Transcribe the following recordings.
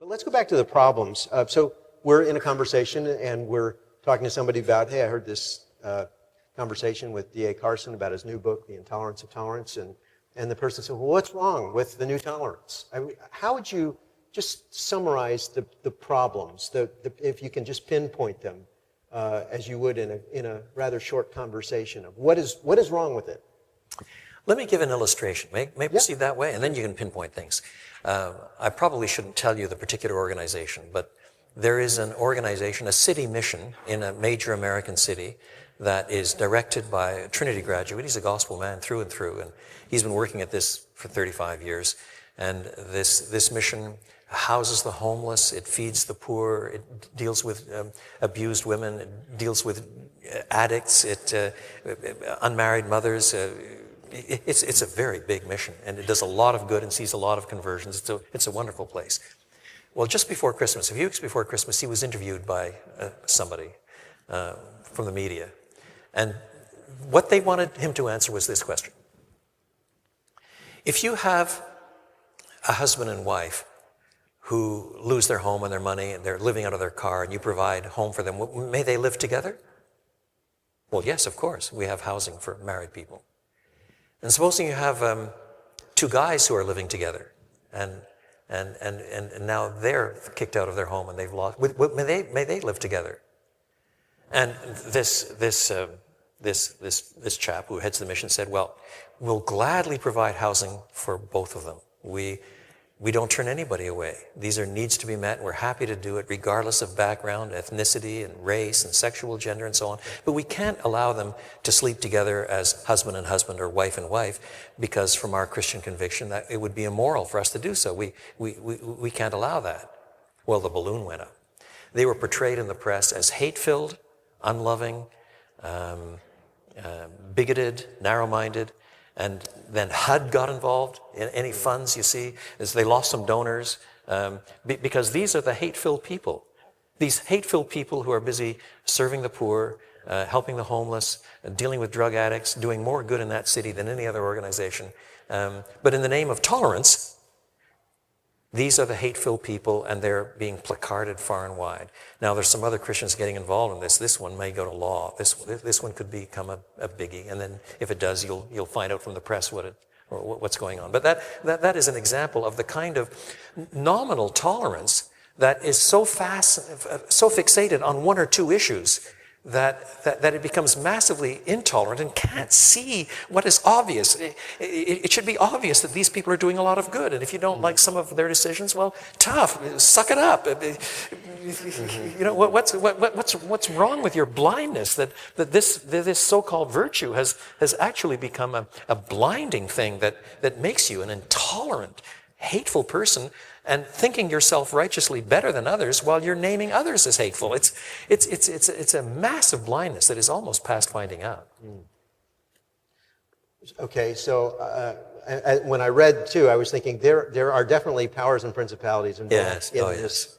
let's go back to the problems. So we're in a conversation and we're talking to somebody about, hey, I heard this conversation with D.A. Carson about his new book, The Intolerance of Tolerance, and the person said, well, what's wrong with the new tolerance? How would you just summarize the problems, if you can just pinpoint them, as you would in a rather short conversation of what is wrong with it? Let me give an illustration. Maybe proceed that way, and then you can pinpoint things. I probably shouldn't tell you the particular organization, but there is an organization, a city mission in a major American city that is directed by a Trinity graduate. He's a gospel man through and through, and he's been working at this for 35 years. And this mission houses the homeless, it feeds the poor, it deals with abused women, it deals with addicts, unmarried mothers. It's a very big mission, and it does a lot of good and sees a lot of conversions. It's a wonderful place. Well, just before Christmas, a few weeks before Christmas, he was interviewed by somebody from the media. And what they wanted him to answer was this question. If you have a husband and wife who lose their home and their money and they're living out of their car and you provide home for them, may they live together? Well, yes, of course. We have housing for married people. And supposing you have two guys who are living together and now they're kicked out of their home and they've lost, may they live together? And this chap who heads the mission said, well, we'll gladly provide housing for both of them. We don't turn anybody away. These are needs to be met. We're happy to do it regardless of background, ethnicity, and race, and sexual gender, and so on. But we can't allow them to sleep together as husband and husband or wife and wife, because from our Christian conviction that it would be immoral for us to do so. We can't allow that. Well, the balloon went up. They were portrayed in the press as hate-filled, unloving, bigoted, narrow-minded. And then HUD got involved in any funds, you see, as they lost some donors, because these are the hate-filled people. These hate-filled people who are busy serving the poor, helping the homeless, dealing with drug addicts, doing more good in that city than any other organization. But in the name of tolerance, these are the hate-filled people, and they're being placarded far and wide. Now, there's some other Christians getting involved in this. This one may go to law. This one could become a biggie, and then if it does, you'll find out from the press what's going on. But that is an example of the kind of nominal tolerance that is so fixated on one or two issues that it becomes massively intolerant and can't see what is obvious. It should be obvious that these people are doing a lot of good, and if you don't like some of their decisions, well, tough, suck it up. You know, what's wrong with your blindness that this so-called virtue has actually become a blinding thing that makes you an intolerant, hateful person, and thinking yourself righteously better than others while you're naming others as hateful. It's a massive blindness that is almost past finding out. Okay, so when I read too, I was thinking there are definitely powers and principalities involved in this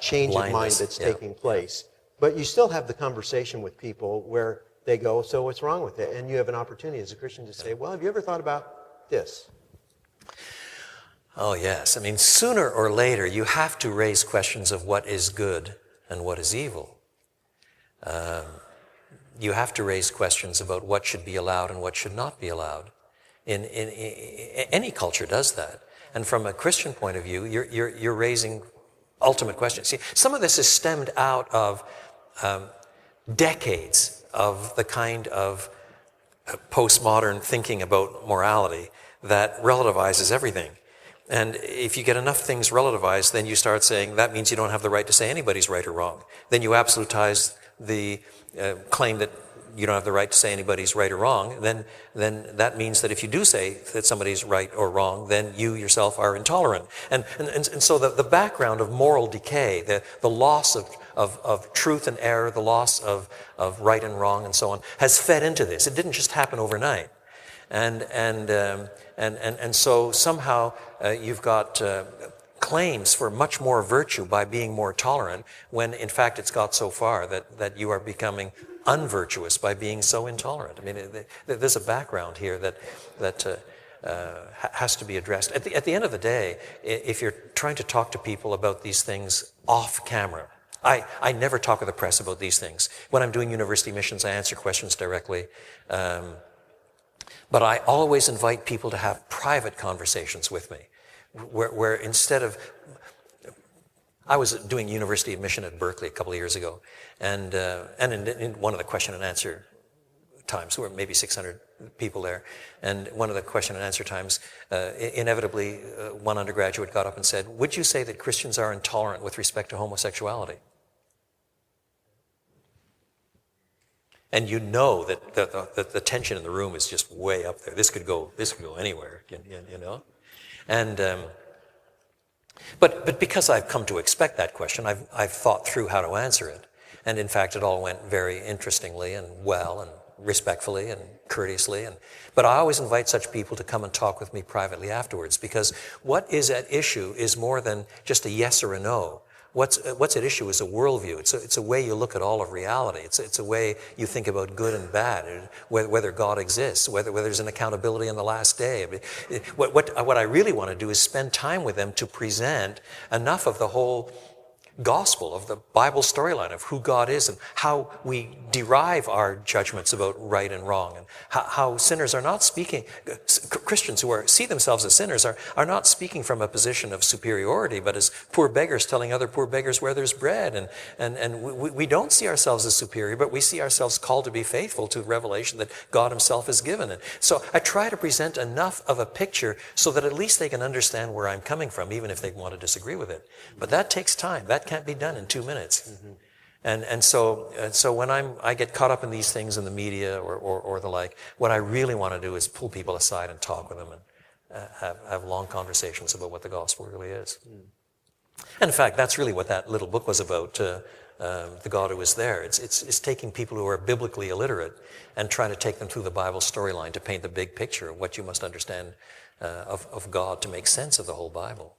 change of mind that's taking place. But you still have the conversation with people where they go, so what's wrong with it? And you have an opportunity as a Christian to say, well, have you ever thought about this? Oh, yes. I mean, sooner or later, you have to raise questions of what is good and what is evil. You have to raise questions about what should be allowed and what should not be allowed. Any culture does that. And from a Christian point of view, you're raising ultimate questions. See, some of this is stemmed out of decades of the kind of postmodern thinking about morality that relativizes everything. And if you get enough things relativized, then you start saying that means you don't have the right to say anybody's right or wrong. Then you absolutize the claim that you don't have the right to say anybody's right or wrong. Then that means that if you do say that somebody's right or wrong, then you yourself are intolerant. And so the background of moral decay, the loss of truth and error, the loss of right and wrong, and so on, has fed into this. It didn't just happen overnight. And so somehow you've got claims for much more virtue by being more tolerant, when in fact it's got so far that you are becoming unvirtuous by being so intolerant. I mean, there's a background here that has to be addressed. At the end of the day, if you're trying to talk to people about these things off camera, I never talk with the press about these things. When I'm doing university missions, I answer questions directly. But I always invite people to have private conversations with me, where instead of... I was doing university admission at Berkeley a couple of years ago, and in one of the question and answer times, there were maybe 600 people there, and one of the question and answer times, inevitably, one undergraduate got up and said, "Would you say that Christians are intolerant with respect to homosexuality?" And you know that the tension in the room is just way up there. This could go anywhere, you know? And but because I've come to expect that question, I've thought through how to answer it. And in fact, it all went very interestingly and well and respectfully and courteously. But I always invite such people to come and talk with me privately afterwards, because what is at issue is more than just a yes or a no. What's at issue is a worldview. It's a way you look at all of reality. It's a way you think about good and bad, whether God exists, whether there's an accountability on the last day. What I really want to do is spend time with them to present enough of the whole gospel, of the Bible storyline of who God is and how we derive our judgments about right and wrong, and how sinners are not speaking, Christians who see themselves as sinners are not speaking from a position of superiority, but as poor beggars telling other poor beggars where there's bread. And we don't see ourselves as superior, but we see ourselves called to be faithful to the revelation that God himself has given. And so I try to present enough of a picture so that at least they can understand where I'm coming from, even if they want to disagree with it. But that takes time. That can't be done in 2 minutes. Mm-hmm. And so when I get caught up in these things in the media or the like, what I really want to do is pull people aside and talk with them and have long conversations about what the gospel really is. Mm. And in fact, that's really what that little book was about, The God Who Is There. It's taking people who are biblically illiterate and trying to take them through the Bible storyline to paint the big picture of what you must understand of God to make sense of the whole Bible.